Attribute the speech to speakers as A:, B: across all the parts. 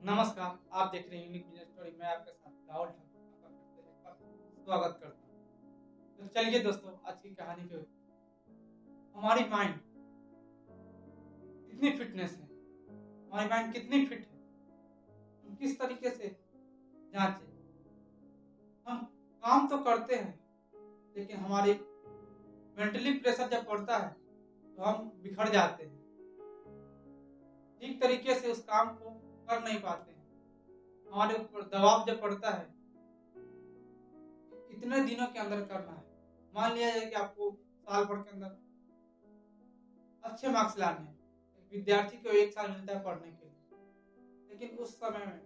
A: नमस्कार, आप देख रहे हैं यूनिक बिजनेस स्टोरी। मैं आपके साथ राहुल ठाकुर आपका फिर से एक बार स्वागत करता हूँ। तो चलिए दोस्तों, आज की कहानी के हमारी माइंड कितनी फिटनेस है, हमारी माइंड कितनी फिट है, हम किस तरीके से जांचें। हम काम तो करते हैं, लेकिन हमारी मेंटली प्रेशर जब पड़ता है तो हम बिखर जाते हैं, ठीक तरीके से उस काम को कर नहीं पाते हैं। हमारे ऊपर दबाव जब पड़ता है, इतने दिनों के अंदर करना है। मान लिया जाए कि आपको साल भर के अंदर अच्छे मार्क्स लाने हैं। एक विद्यार्थी को 1 साल मिलता है पढ़ने के लिए, लेकिन उस समय में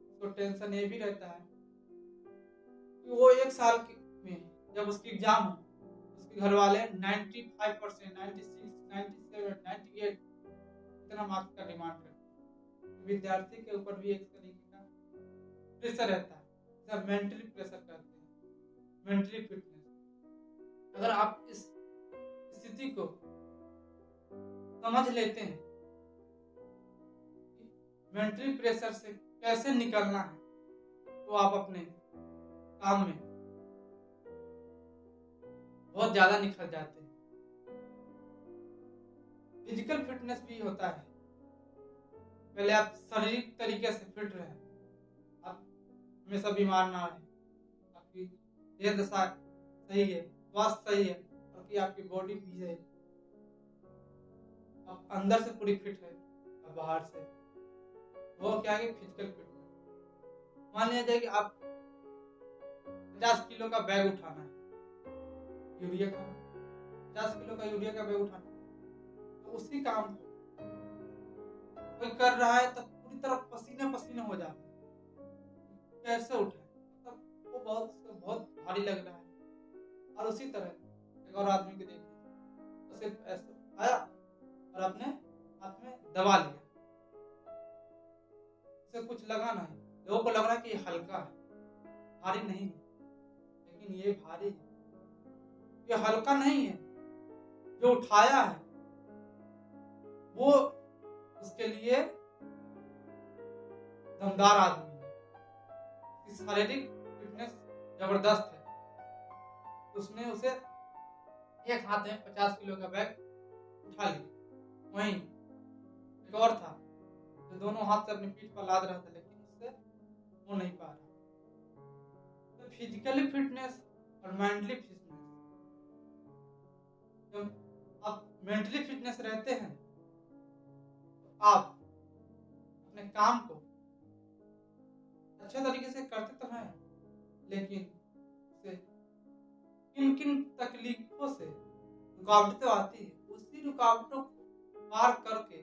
A: उसको टेंशन ये भी रहता है कि वो 1 साल में जब उसकी एग्ज़ाम हो, उसके घरवाले 95%, 96, 97, 98 इतना मार्क्स का डिमांड करते हैं। विद्यार्थी के ऊपर भी एक तरीके का प्रेशर रहता है, जिसे मेंटली प्रेशर कहते हैं, मेंटली फिटनेस। अगर आप इस स्थिति को समझ लेते हैं कि मेंटली प्रेशर से कैसे निकलना है, तो आप अपने काम में बहुत ज़्यादा निखर जाते हैं। फिजिकल फिटनेस भी होता है। पहले आप शारीरिक तरीके से फिट रहें, आप हमेशा बीमार ना रहें, आपकी देह दशा सही है, स्वास्थ्य सही है और कि आपकी बॉडी भी है, आप अंदर से पूरी फिट है और बाहर से। वो क्या है कि फिजिकल फिटनेस। मान लिया जाए कि आप 50 किलो का बैग उठाना है, यूरिया का 50 किलो का यूरिया का बैग उठाना है, तो उसी काम को कोई कर रहा है तो पूरी तरह पसीने-पसीने हो जाता है। कैसे उठाएँ? मतलब वो बहुत भारी लग रहा है। और उसी तरह एक और आदमी को देख लीजिए, वो सिर्फ ऐसे उठाया और अपने हाथ में दबा लिया। उसे कुछ लगा नहीं। लोगों को लग रहा है कि ये हल्का है, भारी नहीं है, लेकिन ये भारी है। ये हल्का नहीं है, जो उठाया है वो उसके लिए दमदार आदमी है। उसकी शारीरिक फिटनेस ज़बरदस्त है। उसने उसे एक हाथ में 50 किलो का बैग उठा लिया। वहीं एक और था, जो दोनों हाथ से अपनी पीठ पर लाद रहा था, लेकिन उससे हो नहीं पा रहा। तो फिजिकली फिटनेस और मेंटली फिटनेस, जब आप मेंटली फिटनेस रहते हैं तो आप अपने काम को अच्छे तरीके से करते तो हैं, लेकिन उसे किन-किन तकलीफों से रुकावटें तो आती है, उसी रुकावटों को पार करके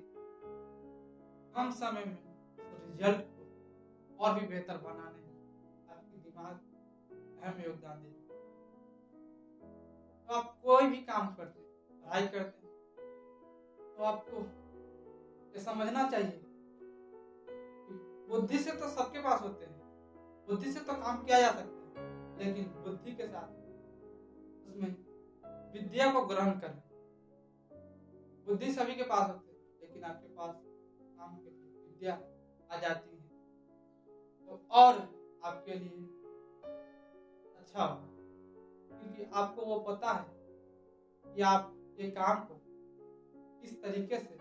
A: कम समय में उस रिजल्ट को और भी बेहतर बनाने में आपकी दिमाग अहम योगदान देता है। तो आप कोई भी काम करते हैं, पढ़ाई करते हैं, तो आपको ये समझना चाहिए कि बुद्धि से तो सबके पास होते हैं, बुद्धि से तो काम किया जा सकता है, लेकिन बुद्धि के साथ उसमें विद्या को ग्रहण करें। बुद्धि सभी के पास होती है, लेकिन आपके पास काम के लिए विद्या आ जाती है, तो और आपके लिए अच्छा होगा। क्योंकि आपको वो पता है कि आप ये काम को किस तरीके से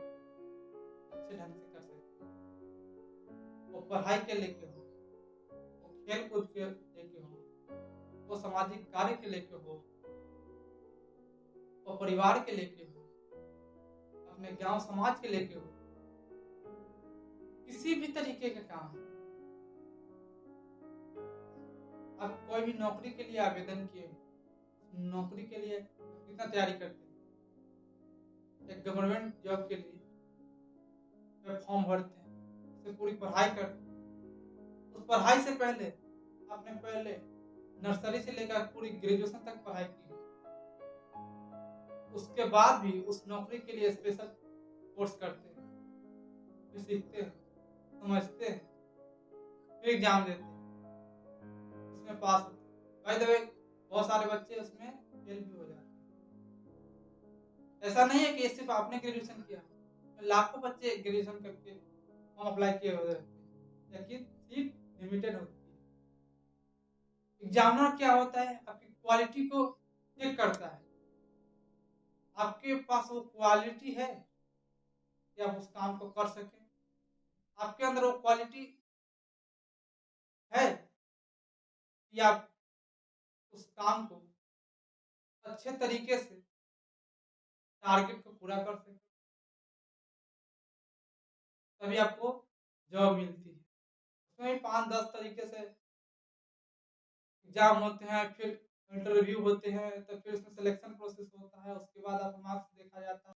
A: अच्छे ढंग से कर सकते हैं। वो पढ़ाई के लेके हो, वो खेल कूद के लेके हो, वो सामाजिक कार्य के लेके हो, वो परिवार के लेके हो, अपने गांव समाज के लेके हो, किसी भी तरीके के काम। आप कोई भी नौकरी के लिए आवेदन किए, नौकरी के लिए कितना तैयारी करते हैं, एक गवर्नमेंट जॉब के लिए जब फॉर्म भरते हैं, उससे पूरी पढ़ाई करते हैं। उस पढ़ाई से पहले आपने पहले नर्सरी से लेकर पूरी ग्रेजुएशन तक पढ़ाई की है। उसके बाद भी उस नौकरी के लिए स्पेशल कोर्स करते हैं, फिर सीखते हैं, समझते हैं, फिर एग्जाम देते हैं, उसमें पास होते हैं। बाय द वे, बहुत सारे बच्चे उसमें फेल भी हो जाते हैं। ऐसा नहीं है कि सिर्फ आपने ग्रेजुएशन किया, लाखों बच्चे ग्रेजुएशन करके फॉर्म अप्लाई किए हुए रहते हैं। लेकिन सीट लिमिटेड होती है। एग्ज़ामिनर क्या होता है, आपकी क्वालिटी को चेक करता है। आपके पास वो क्वालिटी है कि आप उस काम को कर सकें? आपके अंदर वो क्वालिटी है कि आप उस काम को अच्छे तरीके से टारगेट को पूरा कर सकें? तभी आपको जॉब मिलती है। उसमें 5-10 तरीके से एग्ज़ाम होते हैं, फिर इंटरव्यू होते हैं, तो फिर उसमें सिलेक्शन प्रोसेस होता है, उसके बाद आपका मार्क्स देखा जाता है।